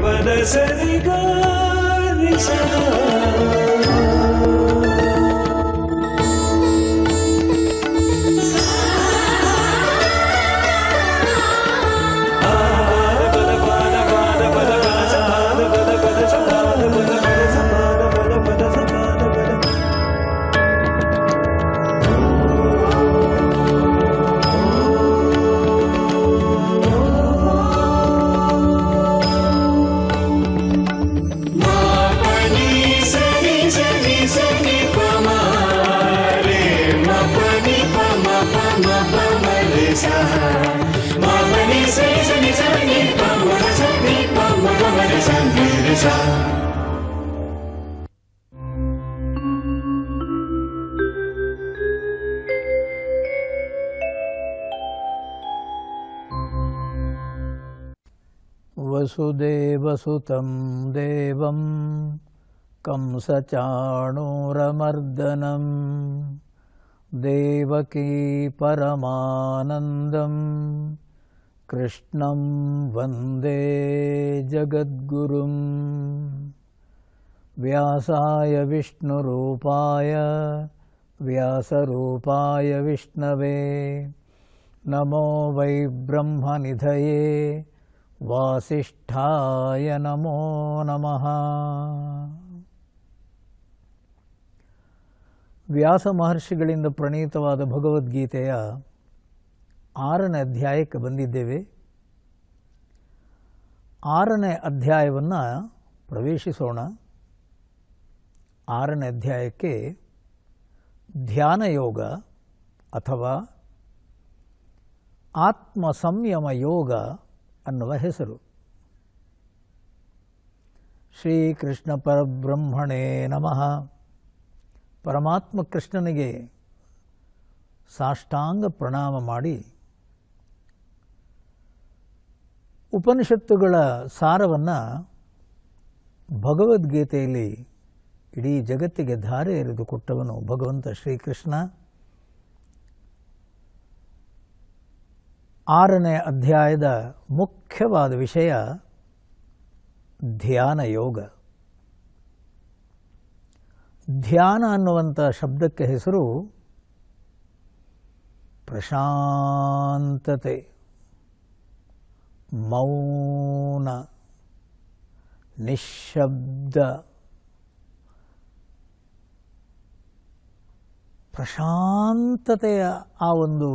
ಪದ ಸರಿ ಗ ರಿ ಸ. ವಸುದೇವಸುತಂ ದೇವಂ ಕಂಸಚಾಣೂರಮರ್ದನಂ ದೇವಕೀ ಪರಮಾನಂದಂ ಕೃಷ್ಣಂ ವಂದೇ ಜಗದ್ಗುರುಂ. ವ್ಯಾಸಾಯ ವಿಷ್ಣುರೂಪಾಯ ವ್ಯಾಸರೂಪಾಯ ವಿಷ್ಣವೇ ನಮೋ ವೈ ಬ್ರಹ್ಮನಿಧಯೇ ವಾಸಿಷ್ಠಾಯ ನಮೋ ನಮಃ. ವ್ಯಾಸ ಮಹರ್ಷಿಗಳಿಂದ ಪ್ರಣೀತವಾದ ಭಗವದ್ಗೀತೆಯ 6ನೇ ಅಧ್ಯಾಯಕ್ಕೆ ಬಂದಿದ್ದೇವೆ. 6ನೇ ಅಧ್ಯಾಯವನ್ನು ಪ್ರವೇಶಿಸೋಣ. 6ನೇ ಅಧ್ಯಾಯಕ್ಕೆ ಧ್ಯಾನಯೋಗ ಅಥವಾ ಆತ್ಮ ಸಂಯಮ ಯೋಗ ಅನ್ನುವ ಹೆಸರು. ಶ್ರೀಕೃಷ್ಣ ಪರಬ್ರಹ್ಮಣೇ ನಮಃ. ಪರಮಾತ್ಮ ಕೃಷ್ಣನಿಗೆ ಸಾಷ್ಟಾಂಗ ಪ್ರಣಾಮ ಮಾಡಿ ಉಪನಿಷತ್ತುಗಳ ಸಾರವನ್ನು ಭಗವದ್ಗೀತೆಯಲ್ಲಿ ಇಡೀ ಜಗತ್ತಿಗೆ ಧಾರೆ ಎರೆದು ಕೊಟ್ಟವನು ಭಗವಂತ ಶ್ರೀಕೃಷ್ಣ. 6ನೇ ಅಧ್ಯಾಯದ ಮುಖ್ಯವಾದ ವಿಷಯ ಧ್ಯಾನ ಯೋಗ. ಧ್ಯಾನ ಅನ್ನುವಂಥ ಶಬ್ದಕ್ಕೆ ಹೆಸರು ಪ್ರಶಾಂತತೆ, ಮೌನ, ನಿಶ್ಶಬ್ದ. ಪ್ರಶಾಂತತೆಯ ಆ ಒಂದು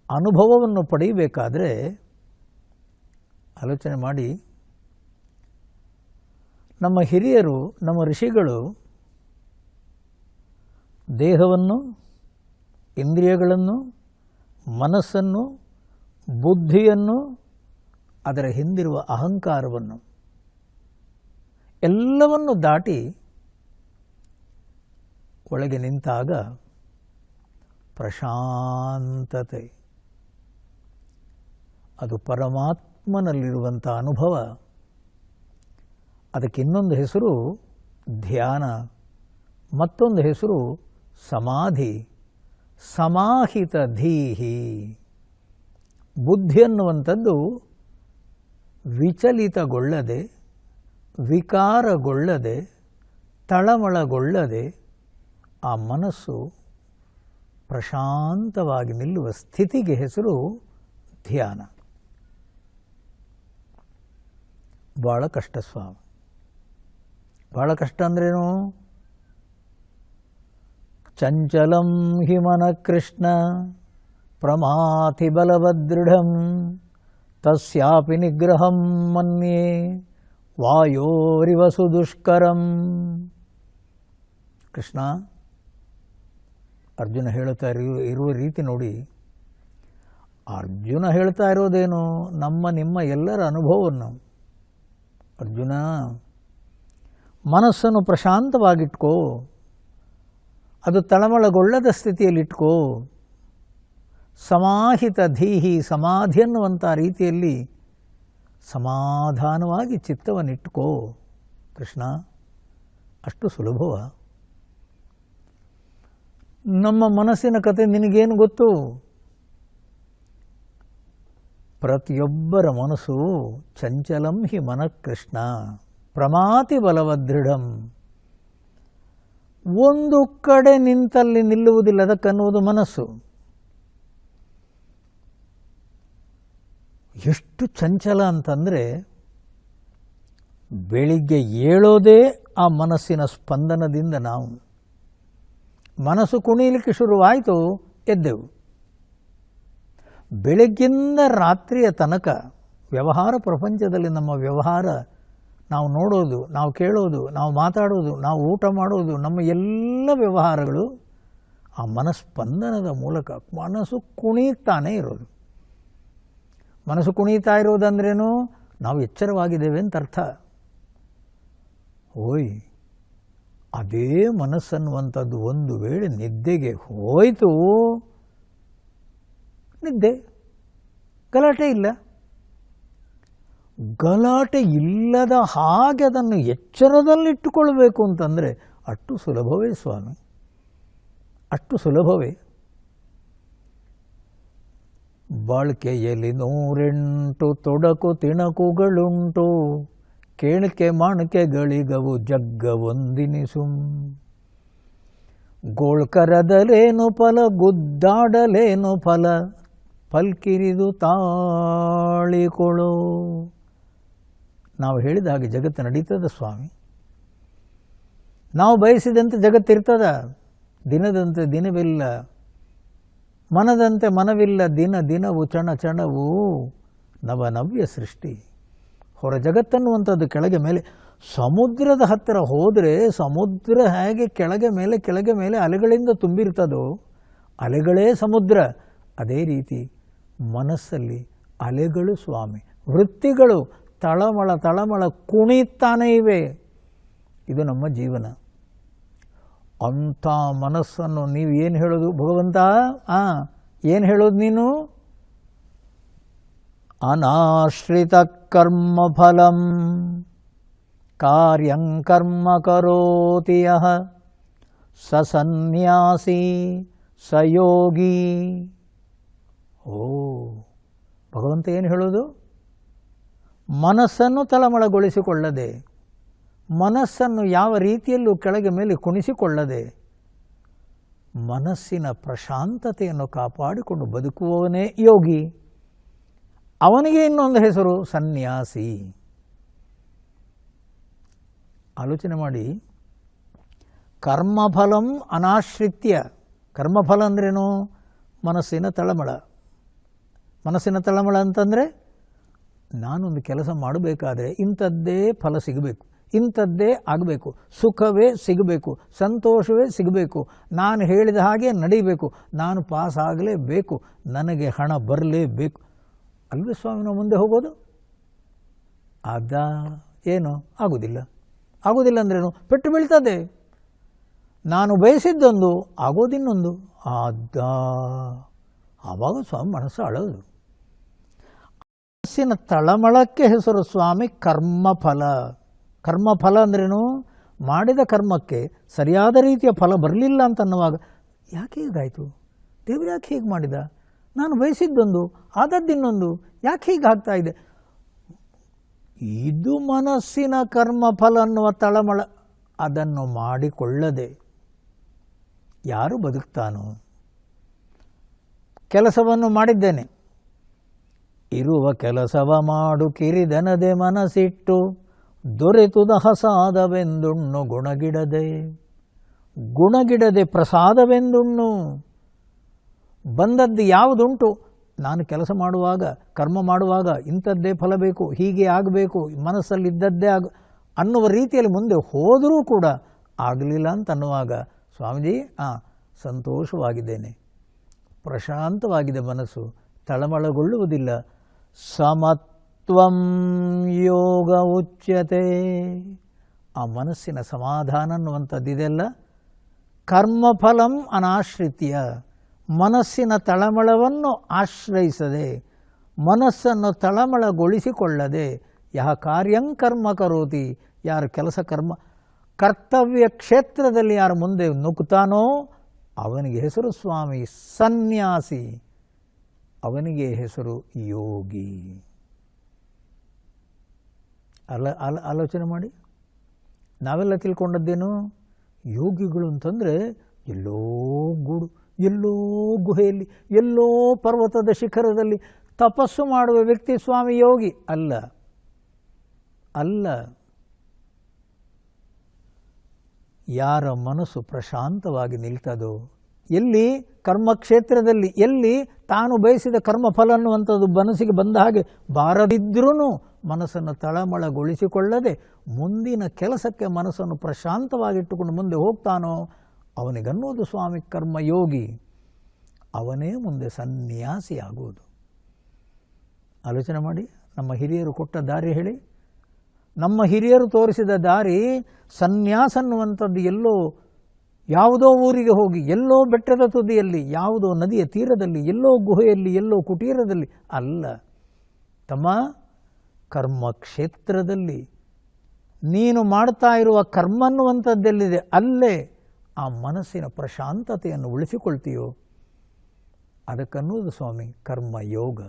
ಅನುಭವವನ್ನು ಪಡೆಯಬೇಕಾದರೆ ಆಲೋಚನೆ ಮಾಡಿ, ನಮ್ಮ ಹಿರಿಯರು, ನಮ್ಮ ಋಷಿಗಳು ದೇಹವನ್ನು, ಇಂದ್ರಿಯಗಳನ್ನು, ಮನಸ್ಸನ್ನು, ಬುದ್ಧಿಯನ್ನು, ಅದರ ಹಿಂದಿರುವ ಅಹಂಕಾರವನ್ನು ಎಲ್ಲವನ್ನು ದಾಟಿ ಒಳಗೆ ನಿಂತಾಗ ಪ್ರಶಾಂತತೆ, ಅದು ಪರಮಾತ್ಮನಲ್ಲಿರುವಂಥ ಅನುಭವ. ಅದಕ್ಕೆ ಇನ್ನೊಂದು ಹೆಸರು ಧ್ಯಾನ, ಮತ್ತೊಂದು ಹೆಸರು ಸಮಾಧಿ. ಸಮಾಹಿತ ಧೀಹಿ. ಬುದ್ಧಿ ಅನ್ನುವಂಥದ್ದು ವಿಚಲಿತಗೊಳ್ಳದೆ, ವಿಕಾರಗೊಳ್ಳದೆ, ತಳಮಳಗೊಳ್ಳದೆ ಆ ಮನಸ್ಸು ಪ್ರಶಾಂತವಾಗಿ ನಿಲ್ಲುವ ಸ್ಥಿತಿಗೆ ಹೆಸರು ಧ್ಯಾನ. ಭಾಳ ಕಷ್ಟ ಸ್ವಾಮಿ. ಭಾಳ ಕಷ್ಟ ಅಂದ್ರೇನು? ಚಂಚಲಂ ಹಿ ಮನಃ ಕೃಷ್ಣ ಪ್ರಮಾಥಿ ಬಲವದೃಢಂ ತಸ್ಯಾಪಿ ನಿಗ್ರಹಂ ಮನ್ಯೇ ವಾಯೋರಿವ ಸುದುಷ್ಕರಂ. ಕೃಷ್ಣ ಅರ್ಜುನ ಹೇಳ್ತಾ ಇರುವ ರೀತಿ ನೋಡಿ. ಅರ್ಜುನ ಹೇಳ್ತಾ ಇರೋದೇನು? ನಿಮ್ಮ ಎಲ್ಲರ ಅನುಭವವನ್ನು. ಅರ್ಜುನ, ಮನಸ್ಸನ್ನು ಪ್ರಶಾಂತವಾಗಿಟ್ಕೋ, ಅದು ತಳಮಳಗೊಳ್ಳದ ಸ್ಥಿತಿಯಲ್ಲಿಟ್ಕೋ. ಸಮಾಹಿತ ಧೀಹಿ, ಸಮಾಧಿ ಅನ್ನುವಂಥ ರೀತಿಯಲ್ಲಿ ಸಮಾಧಾನವಾಗಿ ಚಿತ್ತವನ್ನಿಟ್ಕೋ. ಕೃಷ್ಣ, ಅಷ್ಟು ಸುಲಭವ? ನಮ್ಮ ಮನಸ್ಸಿನ ಕತೆ ನಿನಗೇನು ಗೊತ್ತು? ಪ್ರತಿಯೊಬ್ಬರ ಮನಸ್ಸು ಚಂಚಲಂ ಹಿ ಮನಃ ಕೃಷ್ಣ ಪ್ರಮಾತಿ ಬಲವದೃಢಂ. ಒಂದು ಕಡೆ ನಿಂತಲ್ಲಿ ನಿಲ್ಲುವುದಿಲ್ಲ, ಅದಕ್ಕನ್ನುವುದು ಮನಸ್ಸು. ಎಷ್ಟು ಚಂಚಲ ಅಂತಂದರೆ ಬೆಳಿಗ್ಗೆ ಏಳೋದೇ ಆ ಮನಸ್ಸಿನ ಸ್ಪಂದನದಿಂದ. ನಾವು ಮನಸ್ಸು ಕುಣಿಲಿಕ್ಕೆ ಶುರುವಾಯಿತು, ಎದ್ದೆವು. ಬೆಳಗ್ಗಿಂದ ರಾತ್ರಿಯ ತನಕ ವ್ಯವಹಾರ ಪ್ರಪಂಚದಲ್ಲಿ ನಮ್ಮ ವ್ಯವಹಾರ, ನಾವು ನೋಡೋದು, ನಾವು ಕೇಳೋದು, ನಾವು ಮಾತಾಡೋದು, ನಾವು ಊಟ ಮಾಡೋದು, ನಮ್ಮ ಎಲ್ಲ ವ್ಯವಹಾರಗಳು ಆ ಮನಸ್ಪಂದನದ ಮೂಲಕ. ಮನಸ್ಸು ಕುಣಿತಾನೇ ಇರೋದು. ಮನಸ್ಸು ಕುಣಿತಾ ಇರೋದಂದ್ರೇನು? ನಾವು ಎಚ್ಚರವಾಗಿದ್ದೇವೆ ಅಂತ ಅರ್ಥ. ಓಯ್, ಅದೇ ಮನಸ್ಸನ್ನುವಂಥದ್ದು ಒಂದು ವೇಳೆ ನಿದ್ದೆಗೆ ಹೋಯಿತು, ನಿದ್ದೆ, ಗಲಾಟೆ ಇಲ್ಲ. ಗಲಾಟೆ ಇಲ್ಲದ ಹಾಗೆ ಅದನ್ನು ಎಚ್ಚರದಲ್ಲಿಟ್ಟುಕೊಳ್ಬೇಕು ಅಂತಂದರೆ ಅಷ್ಟು ಸುಲಭವೇ ಸ್ವಾಮಿ, ಅಷ್ಟು ಸುಲಭವೇ. ಬಾಳ್ಕೆಯಲ್ಲಿ 108 ತೊಡಕು ತಿಣಕುಗಳುಂಟು, ಕೇಳಿಕೆ ಮಾಣಿಕೆಗಳಿಗವು ಜಗ್ಗ ಒಂದಿನಿಸುಂ. ಗೋಳ್ಕರದಲೇನು ಫಲ, ಗುದ್ದಾಡಲೇನು ಫಲ, ಪಲ್ಕಿರಿದು ತಾಳಿಕೊಳ್ಳೋ. ನಾವು ಹೇಳಿದ ಹಾಗೆ ಜಗತ್ತು ನಡೀತದ ಸ್ವಾಮಿ. ನಾವು ಬಯಸಿದಂತೆ ಜಗತ್ತಿರ್ತದ. ದಿನದಂತೆ ದಿನವಿಲ್ಲ, ಮನದಂತೆ ಮನವಿಲ್ಲ, ದಿನ ದಿನವು ಚಣ ಚಣವು ನವನವ್ಯ ಸೃಷ್ಟಿ. ಹೊರ ಜಗತ್ತನ್ನುವಂಥದ್ದು ಕೆಳಗೆ ಮೇಲೆ. ಸಮುದ್ರದ ಹತ್ತಿರ ಹೋದರೆ ಸಮುದ್ರ ಹೇಗೆ ಕೆಳಗೆ ಮೇಲೆ ಅಲೆಗಳಿಂದ ತುಂಬಿರ್ತದೋ, ಅಲೆಗಳೇ ಸಮುದ್ರ, ಅದೇ ರೀತಿ ಮನಸ್ಸಲ್ಲಿ ಅಲೆಗಳು ಸ್ವಾಮಿ, ವೃತ್ತಿಗಳು ತಳಮಳ ತಳಮಳ ಕುಣಿತಾನೇ ಇವೆ. ಇದು ನಮ್ಮ ಜೀವನ. ಅಂಥ ಮನಸ್ಸನ್ನು ನೀವು ಏನು ಹೇಳೋದು ಭಗವಂತ? ಏನು ಹೇಳೋದು ನೀನು? ಅನಾಶ್ರಿತ ಕರ್ಮಫಲಂ ಕಾರ್ಯಂ ಕರ್ಮ ಕರೋತಿ ಯಃ ಸ ಸನ್ಯಾಸಿ ಸ ಯೋಗಿ. ಓ, ಭಗವಂತ ಏನು ಹೇಳೋದು? ಮನಸ್ಸನ್ನು ತಳಮಳಗೊಳಿಸಿಕೊಳ್ಳದೆ, ಮನಸ್ಸನ್ನು ಯಾವ ರೀತಿಯಲ್ಲೂ ಕೆಳಗೆ ಮೇಲೆ ಕುಣಿಸಿಕೊಳ್ಳದೆ, ಮನಸ್ಸಿನ ಪ್ರಶಾಂತತೆಯನ್ನು ಕಾಪಾಡಿಕೊಂಡು ಬದುಕುವವನೇ ಯೋಗಿ. ಅವನಿಗೆ ಇನ್ನೊಂದು ಹೆಸರು ಸನ್ಯಾಸಿ. ಆಲೋಚನೆ ಮಾಡಿ. ಕರ್ಮಫಲಂ ಅನಾಶ್ರಿತ್ಯ. ಕರ್ಮಫಲ ಅಂದ್ರೇನು? ಮನಸ್ಸಿನ ತಳಮಳ. ಮನಸ್ಸಿನ ತಳಮಳ ಅಂತಂದರೆ ನಾನೊಂದು ಕೆಲಸ ಮಾಡಬೇಕಾದ್ರೆ ಇಂಥದ್ದೇ ಫಲ ಸಿಗಬೇಕು, ಇಂಥದ್ದೇ ಆಗಬೇಕು, ಸುಖವೇ ಸಿಗಬೇಕು, ಸಂತೋಷವೇ ಸಿಗಬೇಕು, ನಾನು ಹೇಳಿದ ಹಾಗೆ ನಡೀಬೇಕು, ನಾನು ಪಾಸ್ ಆಗಲೇಬೇಕು, ನನಗೆ ಹಣ ಬರಲೇಬೇಕು. ಅಲ್ವೇ ಸ್ವಾಮಿ ನಾವು ಮುಂದೆ ಹೋಗೋದು? ಏನು ಆಗೋದಿಲ್ಲ. ಆಗೋದಿಲ್ಲ ಅಂದ್ರೇನು? ಪೆಟ್ಟು ಬೀಳ್ತದೆ. ನಾನು ಬಯಸಿದ್ದೊಂದು ಆಗೋದಿನ್ನೊಂದು. ಆವಾಗ ಸ್ವಾಮಿ ಮನಸ್ಸು ಅಳೋದು. ಮನಸ್ಸಿನ ತಳಮಳಕ್ಕೆ ಹೆಸರು ಸ್ವಾಮಿ ಕರ್ಮಫಲ. ಕರ್ಮಫಲ ಅಂದ್ರೇನು? ಮಾಡಿದ ಕರ್ಮಕ್ಕೆ ಸರಿಯಾದ ರೀತಿಯ ಫಲ ಬರಲಿಲ್ಲ ಅಂತನ್ನುವಾಗ ಯಾಕೆ ಹೀಗಾಯಿತು, ದೇವರು ಯಾಕೆ ಹೀಗೆ ಮಾಡಿದ, ನಾನು ಬಯಸಿದ್ದೊಂದು ಆದದ್ದಿನ್ನೊಂದು, ಯಾಕೆ ಹೀಗೆ ಆಗ್ತಾ ಇದೆ? ಇದು ಮನಸ್ಸಿನ ಕರ್ಮಫಲ ಅನ್ನುವ ತಳಮಳ. ಅದನ್ನು ಮಾಡಿಕೊಳ್ಳದೆ ಯಾರು ಬದುಕ್ತಾನೋ? ಕೆಲಸವನ್ನು ಮಾಡಿದ್ದೇನೆ, ಇರುವ ಕೆಲಸವ ಮಾಡು ಕಿರಿದನದೆ ಮನಸ್ಸಿಟ್ಟು, ದೊರೆತುದ ಹಸಾದವೆಂದುಣ್ಣು ಗುಣಗಿಡದೆ. ಗುಣಗಿಡದೆ ಪ್ರಸಾದವೆಂದುಣ್ಣು. ಬಂದದ್ದು ಯಾವುದುಂಟು, ನಾನು ಕೆಲಸ ಮಾಡುವಾಗ ಕರ್ಮ ಮಾಡುವಾಗ ಇಂಥದ್ದೇ ಫಲ ಬೇಕು, ಹೀಗೆ ಆಗಬೇಕು, ಮನಸ್ಸಲ್ಲಿದ್ದದ್ದೇ ಅನ್ನುವ ರೀತಿಯಲ್ಲಿ ಮುಂದೆ ಹೋದರೂ ಕೂಡ ಆಗಲಿಲ್ಲ ಅಂತನ್ನುವಾಗ ಸ್ವಾಮೀಜಿ ಸಂತೋಷವಾಗಿದ್ದೇನೆ, ಪ್ರಶಾಂತವಾಗಿದೆ ಮನಸ್ಸು, ತಳಮಳಗೊಳ್ಳುವುದಿಲ್ಲ. ಸಮತ್ವಂ ಯೋಗ ಉಚ್ಯತೆ. ಆ ಮನಸ್ಸಿನ ಸಮಾಧಾನ ಅನ್ನುವಂಥದ್ದಿದೆಲ್ಲ ಕರ್ಮಫಲಂ ಅನಾಶ್ರಿತ್ಯ. ಮನಸ್ಸಿನ ತಳಮಳವನ್ನು ಆಶ್ರಯಿಸದೆ, ಮನಸ್ಸನ್ನು ತಳಮಳಗೊಳಿಸಿಕೊಳ್ಳದೆ, ಯಹ ಕಾರ್ಯಂ ಕರ್ಮ ಕರೋತಿ, ಯಾರು ಕೆಲಸ ಕರ್ಮ ಕರ್ತವ್ಯ ಕ್ಷೇತ್ರದಲ್ಲಿ ಯಾರು ಮುಂದೆ ನುಗ್ಗುತ್ತಾನೋ ಅವನಿಗೆ ಹೆಸರು ಸ್ವಾಮಿ ಸನ್ಯಾಸಿ. ಅವನಿಗೆ ಹೆಸರು ಯೋಗಿ. ಆಲೋಚನೆ ಮಾಡಿ. ನಾವೆಲ್ಲ ತಿಳ್ಕೊಂಡದ್ದೇನು, ಯೋಗಿಗಳು ಅಂತಂದರೆ ಎಲ್ಲೋ ಗೂಡು, ಎಲ್ಲೋ ಗುಹೆಯಲ್ಲಿ, ಎಲ್ಲೋ ಪರ್ವತದ ಶಿಖರದಲ್ಲಿ ತಪಸ್ಸು ಮಾಡುವ ವ್ಯಕ್ತಿ ಸ್ವಾಮಿ ಯೋಗಿ. ಅಲ್ಲ ಅಲ್ಲ. ಯಾರ ಮನಸ್ಸು ಪ್ರಶಾಂತವಾಗಿ ನಿಲ್ತದೋ, ಎಲ್ಲಿ ಕರ್ಮಕ್ಷೇತ್ರದಲ್ಲಿ, ಎಲ್ಲಿ ತಾನು ಬಯಸಿದ ಕರ್ಮಫಲ ಅನ್ನುವಂಥದ್ದು ಮನಸ್ಸಿಗೆ ಬಂದ ಹಾಗೆ ಬಾರದಿದ್ರೂ ಮನಸ್ಸನ್ನು ತಳಮಳಗೊಳಿಸಿಕೊಳ್ಳದೆ ಮುಂದಿನ ಕೆಲಸಕ್ಕೆ ಮನಸ್ಸನ್ನು ಪ್ರಶಾಂತವಾಗಿಟ್ಟುಕೊಂಡು ಮುಂದೆ ಹೋಗ್ತಾನೋ ಅವನಿಗನ್ನುವುದು ಸ್ವಾಮಿ ಕರ್ಮಯೋಗಿ. ಅವನೇ ಮುಂದೆ ಸನ್ಯಾಸಿ ಆಗುವುದು. ಆಲೋಚನೆ ಮಾಡಿ. ನಮ್ಮ ಹಿರಿಯರು ಕೊಟ್ಟ ದಾರಿ ಹೇಳಿ. ನಮ್ಮ ಹಿರಿಯರು ತೋರಿಸಿದ ದಾರಿ ಸನ್ಯಾಸ ಅನ್ನುವಂಥದ್ದು ಎಲ್ಲೋ ಯಾವುದೋ ಊರಿಗೆ ಹೋಗಿ, ಎಲ್ಲೋ ಬೆಟ್ಟದ ತುದಿಯಲ್ಲಿ, ಯಾವುದೋ ನದಿಯ ತೀರದಲ್ಲಿ, ಎಲ್ಲೋ ಗುಹೆಯಲ್ಲಿ, ಎಲ್ಲೋ ಕುಟೀರದಲ್ಲಿ ಅಲ್ಲ ತಮ್ಮ. ಕರ್ಮಕ್ಷೇತ್ರದಲ್ಲಿ ನೀನು ಮಾಡ್ತಾ ಇರುವ ಕರ್ಮ ಅನ್ನುವಂಥದ್ದೆಲ್ಲಿದೆ ಅಲ್ಲೇ ಆ ಮನಸ್ಸಿನ ಪ್ರಶಾಂತತೆಯನ್ನು ಉಳಿಸಿಕೊಳ್ತೀಯೋ ಅದಕ್ಕನ್ನುವುದು ಸ್ವಾಮಿ ಕರ್ಮಯೋಗ.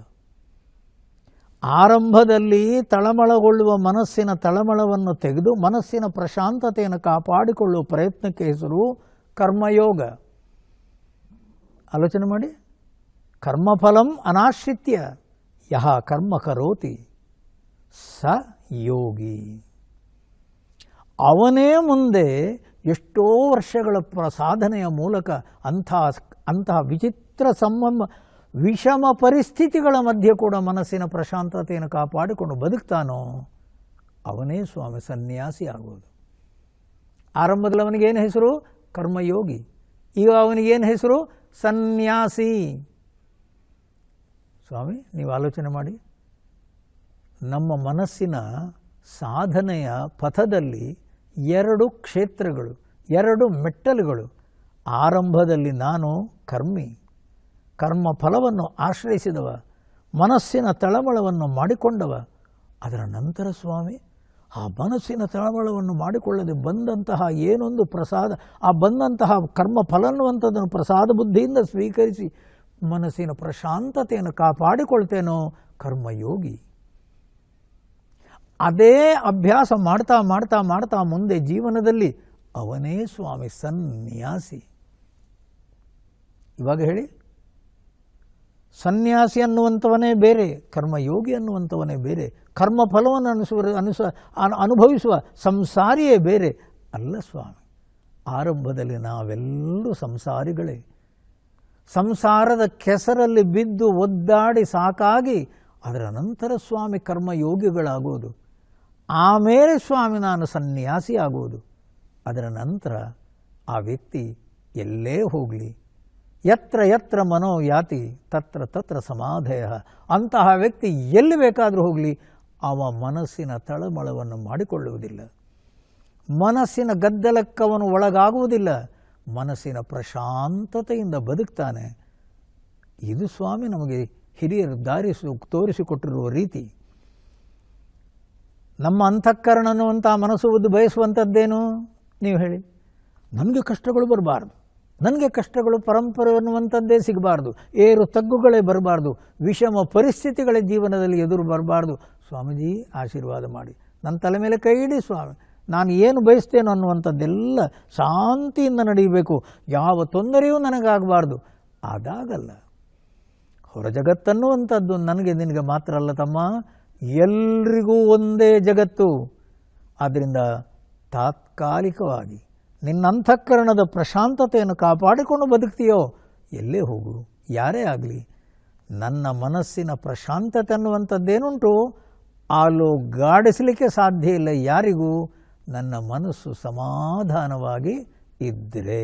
ಆರಂಭದಲ್ಲಿ ತಳಮಳಗೊಳ್ಳುವ ಮನಸ್ಸಿನ ತಳಮಳವನ್ನು ತೆಗೆದು ಮನಸ್ಸಿನ ಪ್ರಶಾಂತತೆಯನ್ನು ಕಾಪಾಡಿಕೊಳ್ಳುವ ಪ್ರಯತ್ನಕ್ಕೆ ಹೆಸರು ಕರ್ಮಯೋಗ. ಆಲೋಚನೆ ಮಾಡಿ. ಕರ್ಮಫಲಂ ಅನಾಶ್ರಿತ್ಯ ಯಹ ಕರ್ಮ ಕರೋತಿ ಸ ಯೋಗಿ. ಅವನೇ ಮುಂದೆ ಎಷ್ಟೋ ವರ್ಷಗಳ ಸಾಧನೆಯ ಮೂಲಕ ಅಂತಹ ವಿಚಿತ್ರ ವಿಷಮ ಪರಿಸ್ಥಿತಿಗಳ ಮಧ್ಯೆ ಕೂಡ ಮನಸ್ಸಿನ ಪ್ರಶಾಂತತೆಯನ್ನು ಕಾಪಾಡಿಕೊಂಡು ಬದುಕ್ತಾನೋ ಅವನೇ ಸ್ವಾಮಿ ಸನ್ಯಾಸಿ ಆಗುವುದು. ಆರಂಭದಲ್ಲಿ ಅವನಿಗೇನು ಹೆಸರು? ಕರ್ಮಯೋಗಿ. ಈಗ ಅವನಿಗೇನು ಹೆಸರು? ಸನ್ಯಾಸಿ. ಸ್ವಾಮಿ ನೀವು ಆಲೋಚನೆ ಮಾಡಿ. ನಮ್ಮ ಮನಸ್ಸಿನ ಸಾಧನೆಯ ಪಥದಲ್ಲಿ ಎರಡು ಕ್ಷೇತ್ರಗಳು, ಎರಡು ಮೆಟ್ಟಲುಗಳು. ಆರಂಭದಲ್ಲಿ ನಾನು ಕರ್ಮಿ, ಕರ್ಮ ಫಲವನ್ನು ಆಶ್ರಯಿಸಿದವ, ಮನಸ್ಸಿನ ತಳಮಳವನ್ನು ಮಾಡಿಕೊಂಡವ. ಅದರ ನಂತರ ಸ್ವಾಮಿ ಆ ಮನಸ್ಸಿನ ತಳಮಳವನ್ನು ಮಾಡಿಕೊಳ್ಳದೆ ಬಂದಂತಹ ಏನೊಂದು ಪ್ರಸಾದ, ಆ ಬಂದಂತಹ ಕರ್ಮ ಫಲ ಅನ್ನುವಂಥದ್ದನ್ನು ಪ್ರಸಾದ ಬುದ್ಧಿಯಿಂದ ಸ್ವೀಕರಿಸಿ ಮನಸ್ಸಿನ ಪ್ರಶಾಂತತೆಯನ್ನು ಕಾಪಾಡಿಕೊಳ್ತೇನೋ ಕರ್ಮಯೋಗಿ. ಅದೇ ಅಭ್ಯಾಸ ಮಾಡ್ತಾ ಮಾಡ್ತಾ ಮಾಡ್ತಾ ಮುಂದೆ ಜೀವನದಲ್ಲಿ ಅವನೇ ಸ್ವಾಮಿ ಸನ್ಯಾಸಿ. ಇವಾಗ ಹೇಳಿ, ಸನ್ಯಾಸಿ ಅನ್ನುವಂಥವನೇ ಬೇರೆ, ಕರ್ಮಯೋಗಿ ಅನ್ನುವಂಥವನೇ ಬೇರೆ, ಕರ್ಮಫಲವನ್ನು ಅನುಭವಿಸುವ ಸಂಸಾರಿಯೇ ಬೇರೆ ಅಲ್ಲ ಸ್ವಾಮಿ. ಆರಂಭದಲ್ಲಿ ನಾವೆಲ್ಲರೂ ಸಂಸಾರಿಗಳೇ. ಸಂಸಾರದ ಕೆಸರಲ್ಲಿ ಬಿದ್ದು ಒದ್ದಾಡಿ ಸಾಕಾಗಿ ಅದರ ನಂತರ ಸ್ವಾಮಿ ಕರ್ಮಯೋಗಿಗಳಾಗುವುದು. ಆಮೇಲೆ ಸ್ವಾಮಿ ನಾನು ಸನ್ಯಾಸಿ ಆಗುವುದು. ಅದರ ನಂತರ ಆ ವ್ಯಕ್ತಿ ಎಲ್ಲೇ ಹೋಗಲಿ, ಯತ್ರ ಯತ್ರ ಮನೋ ಯಾತಿ ತತ್ರ ತತ್ರ ಸಮಾಧಯ. ಅಂತಹ ವ್ಯಕ್ತಿ ಎಲ್ಲಿ ಬೇಕಾದರೂ ಹೋಗಲಿ ಅವ ಮನಸ್ಸಿನ ತಳಮಳವನ್ನು ಮಾಡಿಕೊಳ್ಳುವುದಿಲ್ಲ, ಮನಸ್ಸಿನ ಗದ್ದಲಕ್ಕವನು ಒಳಗಾಗುವುದಿಲ್ಲ, ಮನಸ್ಸಿನ ಪ್ರಶಾಂತತೆಯಿಂದ ಬದುಕ್ತಾನೆ. ಇದು ಸ್ವಾಮಿ ನಮಗೆ ಹಿರಿಯರು ತೋರಿಸಿಕೊಟ್ಟಿರುವ ರೀತಿ. ನಮ್ಮ ಅಂತಃಕರಣ ಅನ್ನುವಂಥ ಮನಸ್ಸು ಬಯಸುವಂಥದ್ದೇನು ನೀವು ಹೇಳಿ? ನನಗೆ ಕಷ್ಟಗಳು ಬರಬಾರ್ದು, ನನಗೆ ಕಷ್ಟಗಳು ಪರಂಪರೆ ಅನ್ನುವಂಥದ್ದೇ ಸಿಗಬಾರ್ದು, ಏರು ತಗ್ಗುಗಳೇ ಬರಬಾರ್ದು, ವಿಷಮ ಪರಿಸ್ಥಿತಿಗಳ ಜೀವನದಲ್ಲಿ ಎದುರು ಬರಬಾರ್ದು. ಸ್ವಾಮೀಜಿ ಆಶೀರ್ವಾದ ಮಾಡಿ, ನನ್ನ ತಲೆ ಮೇಲೆ ಕೈ ಇಡಿ ಸ್ವಾಮಿ, ನಾನು ಏನು ಬಯಸ್ತೇನೋ ಅನ್ನುವಂಥದ್ದೆಲ್ಲ ಶಾಂತಿಯಿಂದ ನಡೆಯಬೇಕು, ಯಾವ ತೊಂದರೆಯೂ ನನಗಾಗಬಾರ್ದು. ಅದಾಗಲ್ಲ. ಹೊರ ಜಗತ್ತನ್ನುವಂಥದ್ದು ನನಗೆ ನಿನಗೆ ಮಾತ್ರ ಅಲ್ಲ ತಮ್ಮ, ಎಲ್ರಿಗೂ ಒಂದೇ ಜಗತ್ತು. ಆದ್ದರಿಂದ ತಾತ್ಕಾಲಿಕವಾಗಿ ನಿನ್ನ ಅಂತಃಕರಣದ ಪ್ರಶಾಂತತೆಯನ್ನು ಕಾಪಾಡಿಕೊಂಡು ಬದುಕ್ತೀಯೋ ಎಲ್ಲೇ ಹೋಗು, ಯಾರೇ ಆಗಲಿ, ನನ್ನ ಮನಸ್ಸಿನ ಪ್ರಶಾಂತತೆ ಅನ್ನುವಂಥದ್ದೇನುಂಟು ಗಾಡಿಸಲಿಕ್ಕೆ ಸಾಧ್ಯ ಇಲ್ಲ ಯಾರಿಗೂ, ನನ್ನ ಮನಸ್ಸು ಸಮಾಧಾನವಾಗಿ ಇದ್ದರೆ.